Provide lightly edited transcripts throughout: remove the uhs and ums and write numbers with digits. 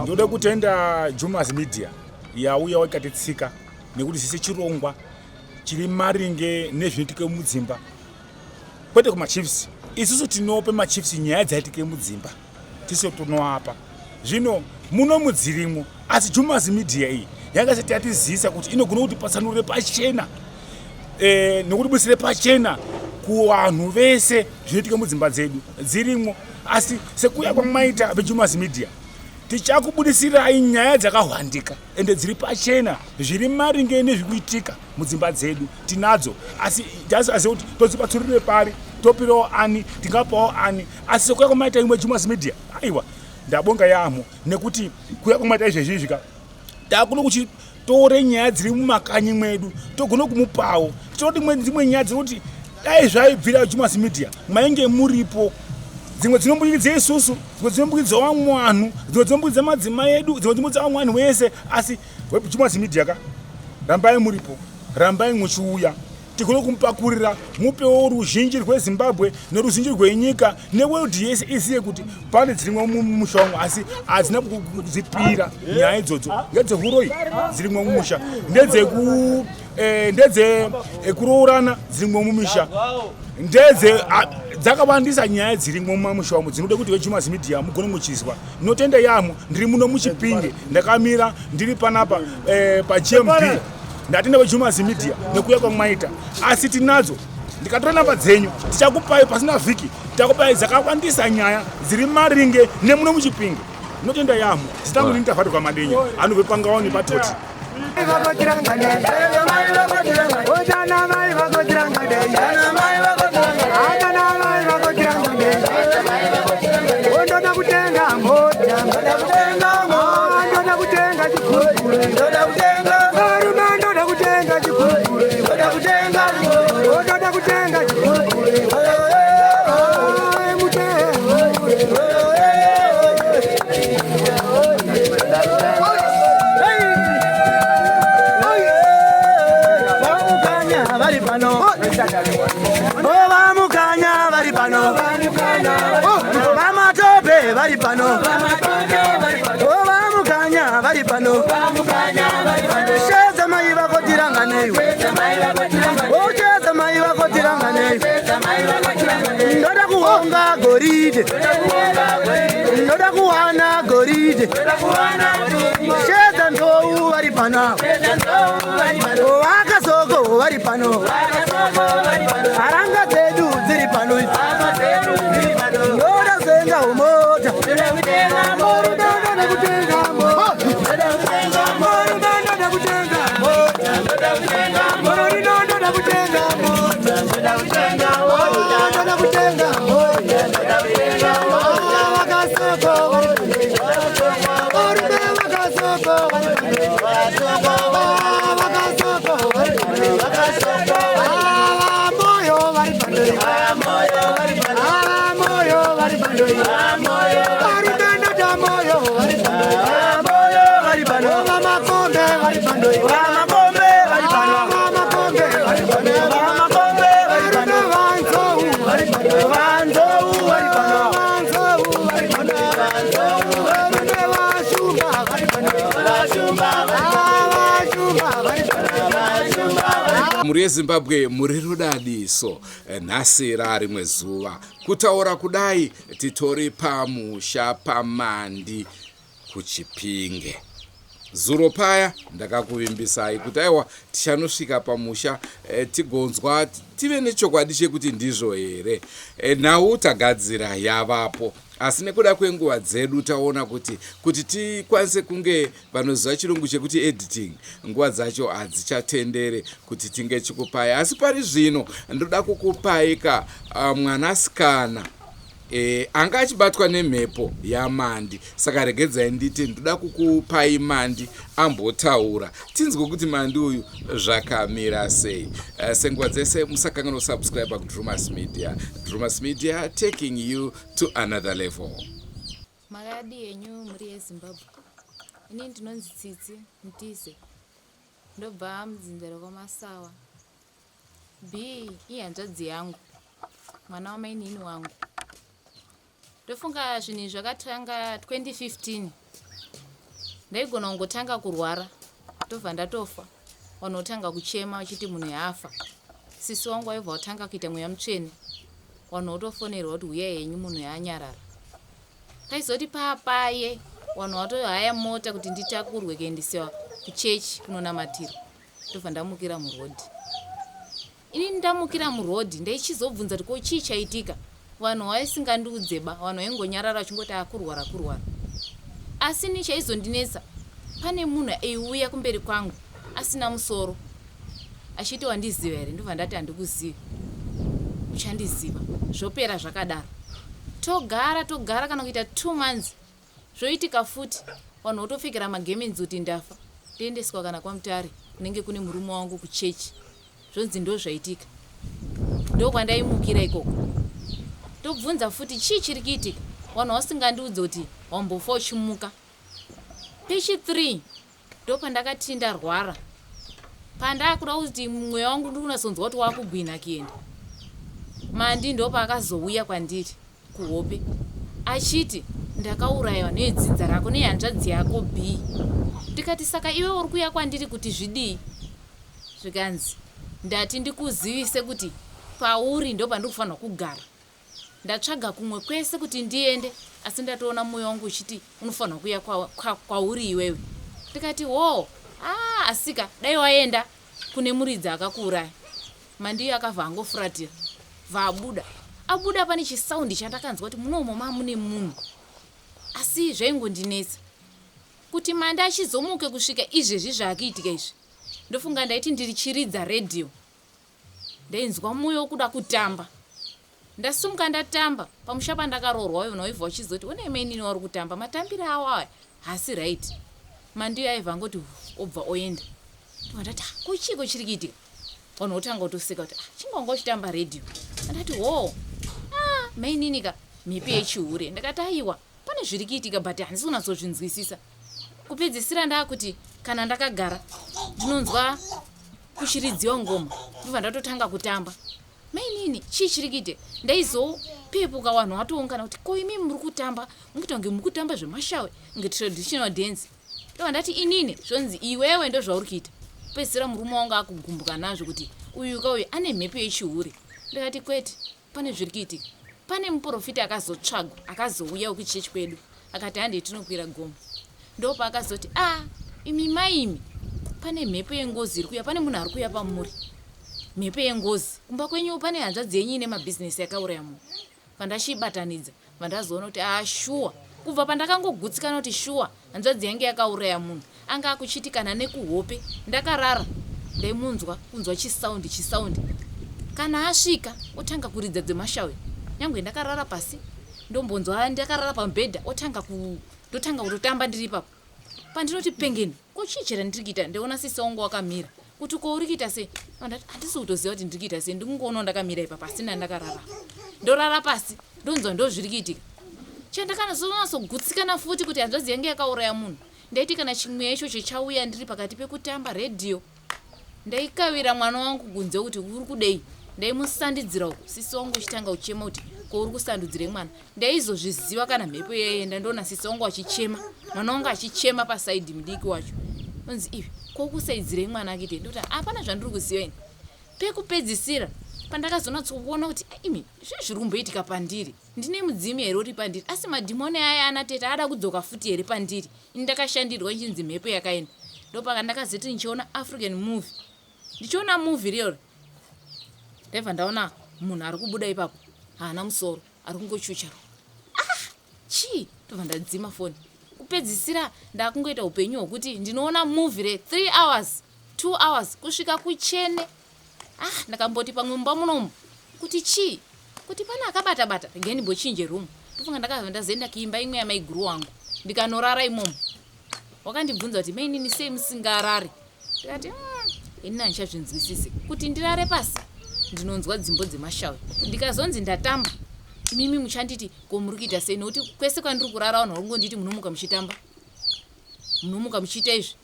Ndoda kutenda Drewmas media yauya wakatitsika nekuti sisi chirongwa chiri maringe nezvinoitike mudzimba kwete kumachiefs. Isusu tinope machiefs nyaya dzaitike mudzimba tiso tunoapa zvino muno mudzirimo asi Drewmas media iyi yakasati yatizisa kuti inogona kuti patsanurire pachena nekuti busire pachena kuvanhu vese zvinoitike mudzimba dzedu dzirimo. Asi sekuya kwamaita veDrewmas media tichakubudisirai nyaya dzakahwandika ende dziri pachena zviri maringe nezvikuitika mudzimba dzedu tinadzo. Asi kuti todzipatsurire pari, topirawo ani, tingapawo ani. Asi sekuya kwamaita imwe Drewmas media, aiwa ndabonga yaamho nekuti kuya kwamaita izvezvizvika takuno kuchitore nyaya dziri mumakanyi mwedu togona kumupawo. Tinoti dzimwe nyaya dzekuti dai zvaibvira Drewmas media mainge muripo. Dzimwe dzinombudikidza isusu, dzimwe dzinombudikidza vamwe vanhu, dzimwe dzinombudikidza madzimai edu, dzimwe dzinombudikidza vamwe vanhu vese. Asi Drewmas media ka rambai muripo, rambai muchiuya, tigone kumupakurira, mupewo ruzhinji rweZimbabwe neruzhinji rwenyika neworld yese iziye kuti pane dzirimwe mumusha wamwe asi hadzina kudzipira nyaya idzodzo. Ngedzehuroyi dzirimwe mumusha, ndedzekuroorana dzirimwe mumisha, dzakawandisa nyaya dzirimwe mumamusha wamwe dzinode kuti veDrewmas media mugone muchizwa. Notenda yaamho ndiri muno muChipinge, ndakamira ndiri panapa paGMB ndatenda veDrewmas media nekuya kwamaita. Asi tinadzo ndikatora namba dzenyu tichakupai pasina vhiki, tichakupai dzakawandisa nyaya dziri maringe nemuno muChipinge. Notenda yaamho zitangu ndinitavhati kwamadenya anobve pangaoni patoti ndoda kuhonga goride, ndoda kuwana goride, sheza ndou vari pano, vakasoko vari pano, haranga dzedu dziri pano, ndoda kutenga umota, muri yeZimbabwe muri rudadiso. Nhasi rarimwe zuva kutaura kudai titori pamusha paMandi kuChipinge. Zuro paya ndakakuvimbisai kuti aiwa tichanosvika pamusha tigonzwa tive nechokwadi chekuti ndizvo here. Nhau tagadzira yavapo, asi nekuda kwenguva dzedu taona kuti tikwanise kunge panoziva chirungu chekuti editing, nguva dzacho hadzichatendere kuti tinge chikupai. Asi pari zvino ndoda kukupaika mwanasikana anga achibatwa nemhepo yaMandi. Saka regedzai nditi ndoda kukupai Mandi ambotaura tinzwe kuti Mandi uyu zvakamira sei. Senguva dzese musakanganwa kusubscribe kuDrewmas media. Drewmas media taking you to another level. Makadi yenyu muri yeZimbabwe. Ini ndinonzi Tsitsi Mtise. Ndobva mudzinzero kwamasawa. B ihanzvadzi yangu. Mwana wamainini wangu. Ndofunga zvinhu zvakatanga 2015 ndaigona kungotanga kurwara tobva ndatofa. Vanotanga kuchema vachiti munhu yafa. Sisi wangu waibva watanga kuita mweya mutsvene. Vanhu votofonerwa kuti uyai henyu munhu yaanyarara. Kaizoti papaye vanhu vatohaya mota kuti nditakurwe kuendesiwa kuchechi kunonamatira. Tobva ndamukira murodhi. Ini ndamukira murodhi ndaichizobvunza kuti ko chii chaitika. Vanhu vaisingandiudzeba, vanhu vaingonyarara vachingoti akurwara. Asi ni chaizondinetsa, pane munhu aiuya kumberi kwangu asina musoro. Achiti wandiziva here? Ndobva ndati handikuzivi. Uchandiziva. Zvopera zvakadaro. Togara kana kuita 2 months. Zvoitika futi. Vanhu votopfekera magemenzi kuti ndafa. Ndiendeswa kana kwaMutare kunenge kune murume wangu kuchechi. Zvonzi ndo zvaitika. Ndokwandaimukira ikoko. Tobvunza futi chii chiri kuitika. Vanhu vasingandiudze kuti wambofa uchimuka. Pechi 3 ndopandakati ndarwara. Pandakuda kuti mweya wangu ndikunasonzwa kuti wakugwina kuenda. Mandi ndopaakazouya kwandiri kuhope. Achiti ndakaurayiwa nedzinza rako nehanzvadzi yako B. Ndikati saka iwe uri kuuya kwandiri kuti zvidii? Zvikanzi ndati ndikuzivise kuti pauri ndopandikufanira kugara. Ndatsvaga kumwe kwese kuti ndiende, asi ndatoona mwoyo wangu uchiti unofanira kuuya kwauri iwewe. Ndikati asika dai waenda kune muridzi akakuuraya. Mandi akabva angofuratira. Abuda pane chisaundi chandakanzwa kuti munomo mune munhu. Asi zvaingondinetsa kuti Mandi achizomuke kusvika izvezvi zvaakuitika izvi. Ndofunga ndaiti ndiri chiridza redhiyo. Ndainzwa mwoyo wokuda kutamba. Ndasumuka ndatamba. Pamusha pandakaroorwa vanhu vaibva vachizoti une menini wari kutamba matambire awa hasi right. Mandi yaibva angoti obva oenda. Ndati kuchiko chiri kuitika. Vanhu votanga kutoseka kuti chingongochitamba redhiyo. Ndati maininika mhepo yechihure. Ndakati aiwa pane zviri kuitika but handisi kunatsozvinzwisisa. Kupedzisira ndakuti kana ndakagara ndinonzwa kuchiridziwa ngoma. Ndobva ndatotanga kutamba. Mainini chii chiri kuitika. Ndaizopepuka vanhu vatoungana kuti ko imi muri kutamba mukuita kunge muri kutamba zvemashawe kunge traditional dance. Ndobva ndati inini zvonzi iwewe ndo zvauri kuita. Pedzisira murume wangu akugumbuka nazvo kuti uyu ane mhepo yechihure. Ndikati kwete pane zviri kuitika. Pane muprofita akazotsvagwa akazouya kuchechi kwedu akati hande tinokwira gomo. Ndopa akazoti imi maimi pane mhepo yengozi iri kuya, pane munhu ari kuya pamuri. Mhepo yengozi kumba kwenyu pane hanzvadzi yenyu ine mabhizinesi yakauraya munhu. Pandachibatanidza vandazoona kuti shuwa. Kubva pandakangogutsikana kuti shuwa hanzvadzi yange yakauraya munhu. Anga akuchitikana nekuhope. Ndakarara kunzwa chisaundi. Kana asvika otanga kuridza dzemashawe. Nyangwe ndakarara pasi ndombonzwa ndakarara pamubhedha otanga kutotamba ndiri ipapo. Pandinoti pengeni ko chichera ndiri kuita ndiona sisi wangu wakamira kuti ko uri kuita sei. Handisi kutoziva kuti ndiri kuita sei. Ndikungoona ndakamira ipapo pasina ndakarara. Ndorara pasi ndonzwa ndo zviri kuitika. Chandakanazonatsogutsikana futi kuti hanzvadzi yange yakauraya munhu. Ndaiti kana chimwe icho chichauya ndiri pakati pekutamba redhiyo. Ndaikavira mwana wangu kunze kuti uri kudei. Ndaimusandidzira uko. Sisi wangu uchitanga uchema kuti ko uri kusandudzire mwana. Ndaizozviziva kana mhepo yaienda ndoona sisi wangu achichema. Mwana wangu achichema pasaidi mudiki wacho. Onzi ivi ko kusaidzire mwana akite. Ndoti hapana zvandiri kuziva ini. Pekupedzisira pandakazonatsokuona kuti imi zviri kumboitika pandiri. Ndine mudzimi here uri pandiri. Asi madhimoni aya anateta ada kudzoka futi here pandiri. Ini ndakashandirwa nchinzi mhepo yakaenda. Ndopa ndakazoti ndichiona African movie. Ndichiona movie rero. Ndebva ndaona munhu ari kubuda ipapo. Haana musoro, ari kungochuchara. Chii? Ndobva ndadzima foni. Kupedzisira ndakungoita upenyu hwokuti ndinoona movie re 3 hours, 2 hours kusvika kuchene. Ndakamboti pamwemba munomu kuti chii? Kuti pana akabata ngeni mbochinje room. Ndofunga ndakabva ndazoenda kuimba imwe yamaiguru wangu. Ndikanorara imomo. Wakandibvunza kuti mainini sei musingarari. Ndikati ini handichavhinzwisisi kuti ndirare pasi. Ndinonzwa dzimbo dzemashawe. Ndikazonzi ndatamba. Mimi muchanditi ko muri kuita sei nokuti kwese kwandiri kurara vanhu vakungonditi munomuka muchitamba. Munomuka muchiita izvi.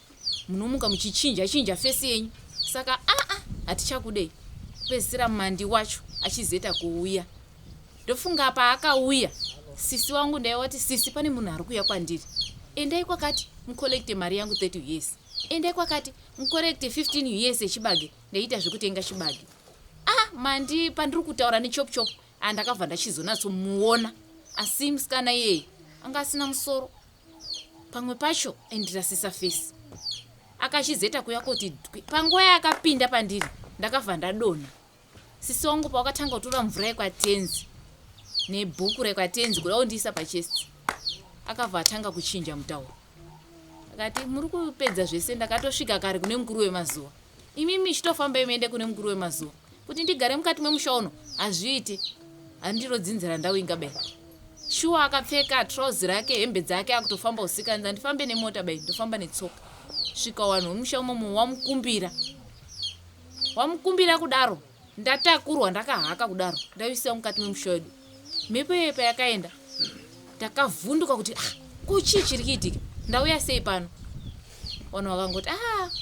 Munomuka muchichinja fesi yenyu. Saka hatichakudei. Pedzisira Mandi wacho achizoita kuuya. Ndofunga paakauya sisi wangu ndaiwati sisi pane munhu ari kuuya kwandiri. endai kwakati mukolekte mari yangu 30 US, endai kwakati mukolekte 15 US yechibage, ndaita zvekutenga chibage. Mandi pandiri kutaura nechop andakabva ndachizonatsomuona, asi musikana iyeye anga asina musoro, pamwe pacho endirasisa fesi. Akachizeta kuya kuti panguva yakapinda pandiri ndakabva ndadonha. Sisi wangu pawakatanga kutora mvura yekwatenzi nebhuku rekwatenzi kuda kundiisa pachesti, akabva atanga kuchinja mutauro. Akati muri kupedza zvese, ndakatosvika kare kune mukuru wemazuva. Imimi chitofamba muende kune mukuru wemazuva. Kuti ndigare mukati memusha uno hazviite, handirodzinzira ndau ingabai. Shuwa akapfeka trouser rake, hembe dzake, akutofamba usikanza. Ndifambe nemota bai, ndofamba netsoka. Svika wanhu wemusha umomo wamukumbira kudaro, ndatakurwa ndakahaka kudaro, ndaisiwa mukati memusha wedu. Mhepo yepa yakaenda, ndakavhunduka kuti kuchii chiri kuitika, ndauya sei pano. Vanhu vakangoti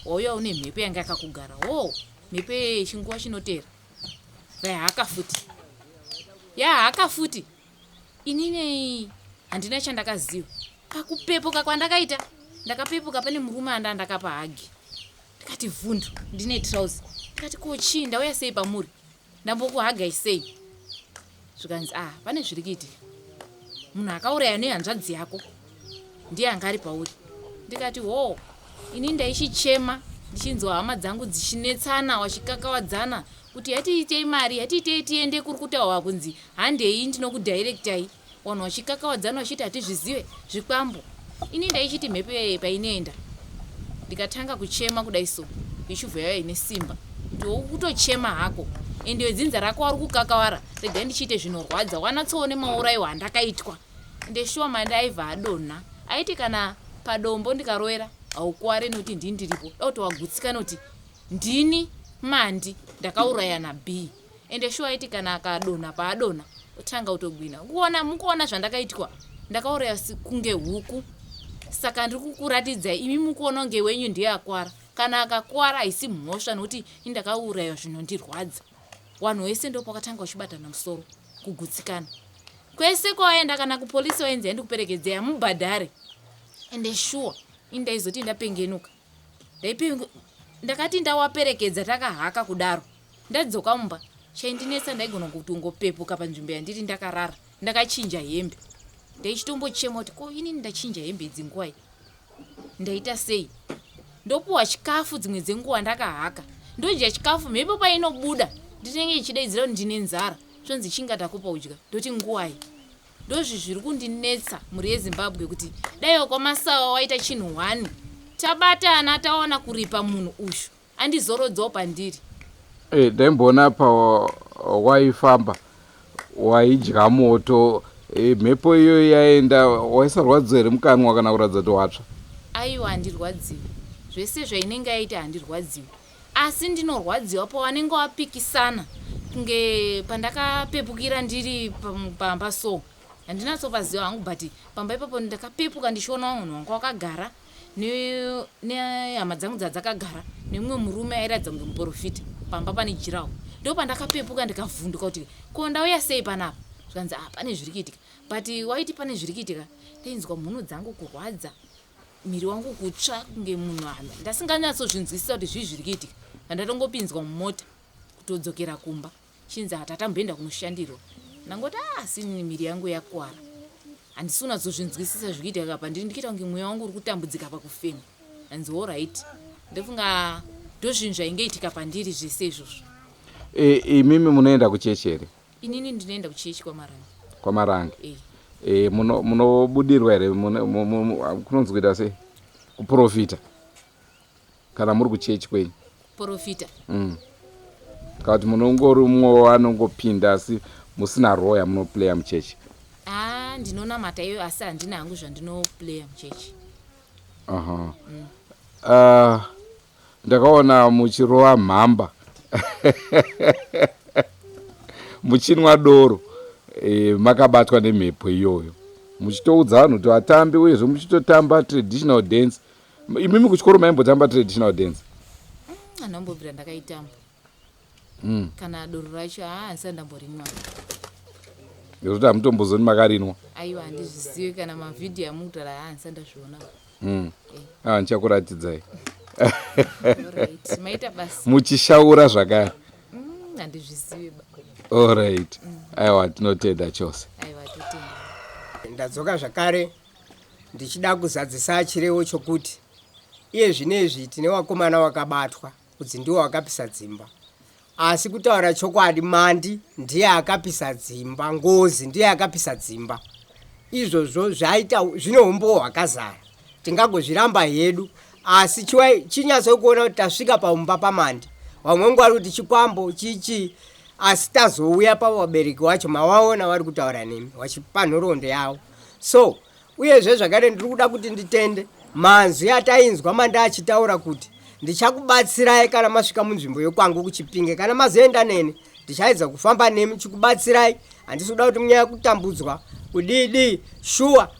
wauya une mhepo yanga yakakugara. Mhepo yechinguva chinotera. Vaihaka futi. Yahaka futi. Inini handina chandakaziva. Pakupepuka kwandakaita, ndakapepuka pane murume andakapa hagi. Ndikati vhundu, ndine trouser. Ndikati kochii, ndauya sei pamuri, ndambokuhagai sei. Zvikanzi pane zviri kuitika. Munhu akauraya nehanzvadzi yako ndiye anga ari pauri. Ndikati ini ndaichichema ndichinzwa hama dzangu dzichinetsana, wachikakawadzana kuti yatiitei mari, yatiitei tiende kuri kutaurwa kunzi handei ndinokudhairektai. Vanhu wachikakawadzana wachiti hatizvizive zvikwambo. Ini ndaichiti mhepo painoenda, ndikatanga kuchema kudai so, ichibva yauya ine simba. Ndokutochema hako, ende dzinza rako wari kukakawara, rega ndichiite zvinorwadza, wanatsoone mauraiwa andakaitwa. Ndeshuwa Mandi aibva adonha. Aiti kana padombo ndikaroera haukuware noti ndini ndiripo, dauti wagutsikana kuti ndini Mandi ndakauraya naB. Ende shuwa aiti kana akadonha paadonha otanga utogwina. Mukuona zvandakaitwa, ndakauraya kunge huku. Saka ndiri kukuratidzai imi mukuona kunge wenyu ndiye akwara. Kana akakwara haisi mhosva nokuti indakauraya zvinondirwadza. Wanhu wese ndopakatanga uchibatana musoro, kugutsikana. Kwese kwaenda kana kupolisi waenzi handikuperekedzei mubhadhare. Ende shuwa indaizoti ndapengenuka. Ndakati ndawaperekedza takahaka kudaro, ndadzoka mumba, chaindinetsa ndaigona kuti ungopepuka panzvimbo yandiri ndakarara, ndakachinja hembe. Ndaichitombochema kuti inini ndachinja hembe idzi nguva iyi, ndaita sei? Ndopuwa chikafu dzimwe dzenguva ndakahaka. Ndodya chikafu, mhepo painobuda ndinenge ichidaidzira kuti ndine nzara, zvonzi chingatakupa udya. Ndoti nguva iyi ndozvi zviri kundinetsa muri yeZimbabwe, kuti daiwo kwamasawa waita chinhu 1 tabatana taona kuripa munhu ushu andizorodzawo pandiri. Ndaimbona pa waifamba waidya moto, mhepo iyo yaenda, waisarwadziwa here mukanwa kana kuratidza kuti watsva? Aiwa, handirwadziwi. Zvese zvainenge yaita handirwadziwi, asi ndinorwadziwa pawanenge wapikisana, kunge pandakapepukira ndiri pamba so. Handinatsopaziva hangu, but pamba ipapo ndakapepuka ndichiona munhu wanga wakagara nehama dzangu dzadzakagara nemumwe murume airatidza kunge muprofita pamba pane jirawo. Ndo pandakapepuka ndikavhunduka kuti ko ndauya sei panapa. Zvikanzi pane zviri kuitika. But waiti pane zviri kuitika, ndainzwa mhuno dzangu kurwadza, miri wangu kutsva kunge munhu ndasinganyatsozvinzwisisa kuti zviri kuitika. Ndatongopinzwa mumota kutodzokera kumba, chinzi tatamboenda kunoshandirwa. Ndangoti asi miri yangu yakwara, handisi kunatsozvinzwisisa zvikuitika pandiri, ndichiita kunge mweya wangu uri kutambudzika pakufema. Hanzi alright, ndofunga ndozvinhu zvaingeitika pandiri zvese izvozvo. Imimi munoenda kuchechi here? Inini ndinoenda kuchechi kwaMarange. kwaMarange? Munobudirwa here? Kunonzi kuita sei? Kuprofita kana muri kuchechi kwenyu? Profita. Kuti munongori umwe wanongopinda asi musina roya munoplaya muchechi? Ndinonamata iyo asi handina hangu zvandinoplaya muchechi. Ndakaona muchirova mhamba muchinwa doro, makabatwa nemhepo iyoyo, muchitoudza vanhu kuti vatambi uyezve muchitotamba traditional dance. Imimi kuchikoro maimbotamba traditional dance? Handambobvira ndakaitamba. Kana doro racho handisati ndamborimwa. ngekuti hamutombozoni makarinwa. Aiwa handizvizivi kana mavhidhiyo amukutaura haandisandazviona. Ndichakuratidzai. Alright, maita basa. Muchishaura zvakare. Handizvizivi. Alright. Aiwa tinotenda chose. Aiwa totenda. Ndadzoka zvakare ndichida kuzadzisa chirevo chokuti iye zvinezvi tine wakomana wakabatwa kuti ndiwo wakapisa dzimba. Asi kutaura chokwadi Mandi ndiye akapisa dzimba, Ngozi ndiye akapisa dzimba. Izvozvo zvaita zvine umbo hwakazara. Tingangozviramba hedu asi chinyatso kuona kuti tasvika paumba paMandi. Vamwe ngwari kuti chikwambo chichi asi tazouya pavabereki wacho mawaona vari kutaura nemi vachipa nhoroondo yavo. So uyezve zvakare ndiri kuda kuti nditende manzwi atainzwa Mandi achitaura kuti ndichakubatsirai kana masvika munzvimbo yokwangu kuChipinge, kana mazoenda neni ndichaedza kufamba nemi chikubatsirai. Handisi kuda kuti munyaya kutambudzwa kudidi shuwa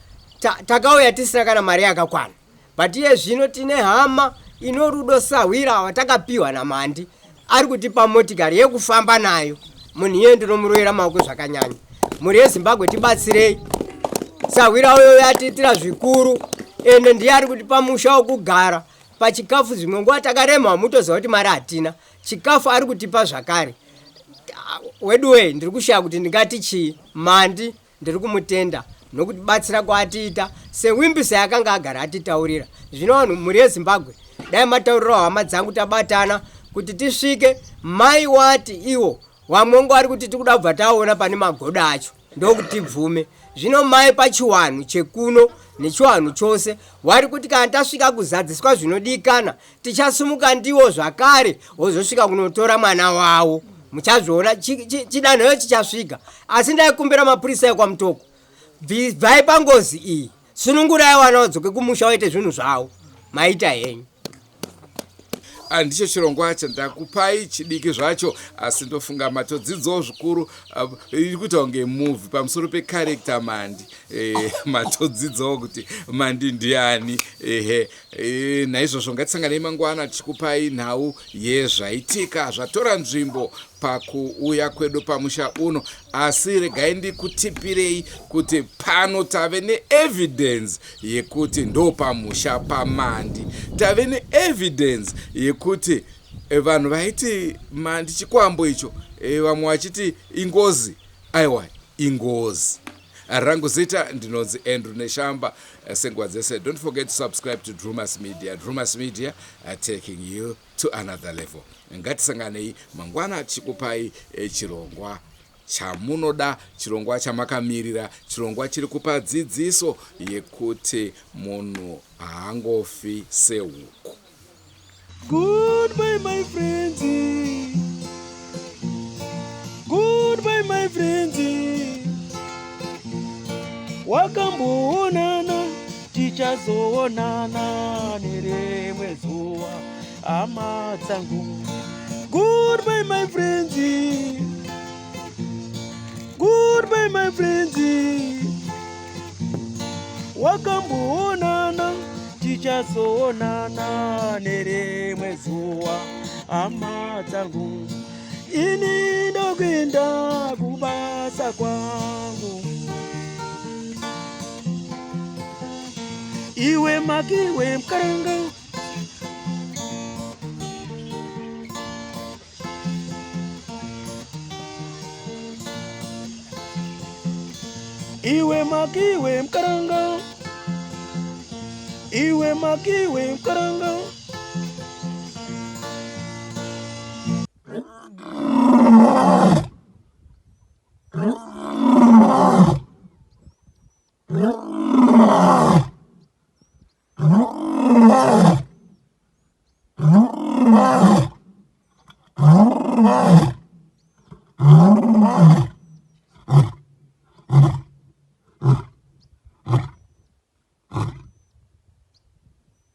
takauya tisina kana mari yakakwana, but iye zvino tine hama ino rudo sahwira watakapiwa naMandi ari kutipa motikari yekufamba nayo. Munhu iye ndinomuroera maoko zvakanyanya. Muri yeZimbabwe tibatsirei. Sahwira uyo yatiitira zvikuru ende ndiye ari kutipa musha wokugara. Pachikafu zvimwe nguva takarema hamutoziva kuti mari hatina. Chikafu ari kutipa zvakare. Weduwe ndiri kushaya kuti ndingati chii. Mandi ndiri kumutenda nokuti batsira kwaatiita sewimbisa yakanga agara atitaurira. Zvino vanhu muri yeZimbabwe dai mataurira hama dzangu tabatana kuti tisvike mai wati iwo vamwe ari kuti tikuda kubva taona pane magoda acho ndokuti bvume. Zvino mai pachiwanhu chekuno nechiwanhu chose wari kuti kana tasvika kuzadziswa zvinodikana tichasumuka ndiwo zvakare wozosvika kunotora mwana wavo. Muchazviona chidanho chichasvika. Asi ndaikumbira mapurisa ekwamutoko bvai pangozi iyi, sunungurai wana wadzoke kumusha waite zvinhu zvavo maita henyu. Ndicho chirongwa chandakupai chidiki zvacho, asi ndofunga matodzidzawo zvikuru iri kuita kunge movie pamusoro pekarekta Mandi. Matodzidzawo kuti Mandi ndiani. Naizvozvo ngatisanganei mangwana tichikupai nhau yezvaitika zvatora nzvimbo pakuuya kwedu pamusha uno. Asi regai ndikutipirei kuti pano tave neevidence yekuti ndo pamusha paMandi. Tave neevidence yekuti vanhu vaiti Mandi chikwambo icho, vamwe vachiti ingozi. Aiwa, ingozi. Rangu zita ndinonzi Andrew Neshamba. Senguva dzese, don't forget to subscribe to Drewmas Media. Drewmas Media are taking you to another level. Ngatisanganei mangwana chikupai chirongwa chamunoda, chirongwa chamakamirira, chirongwa chiri kupa dzidziso yekuti munhu haangofi sehuku. Goodbye my friends. Goodbye my friends. Wakamboonana tichazoonana nerimwe zuva hama dzangu. Goodbye my friends. Goodbye my friends. Wakamboonana tichazoonana nerimwe zuva hama dzangu. Ini ndokuenda kubasa kwangu. Iwe makiwe mkaranga. Iwe makiwe mkaranga. Iwe makiwe mkaranga.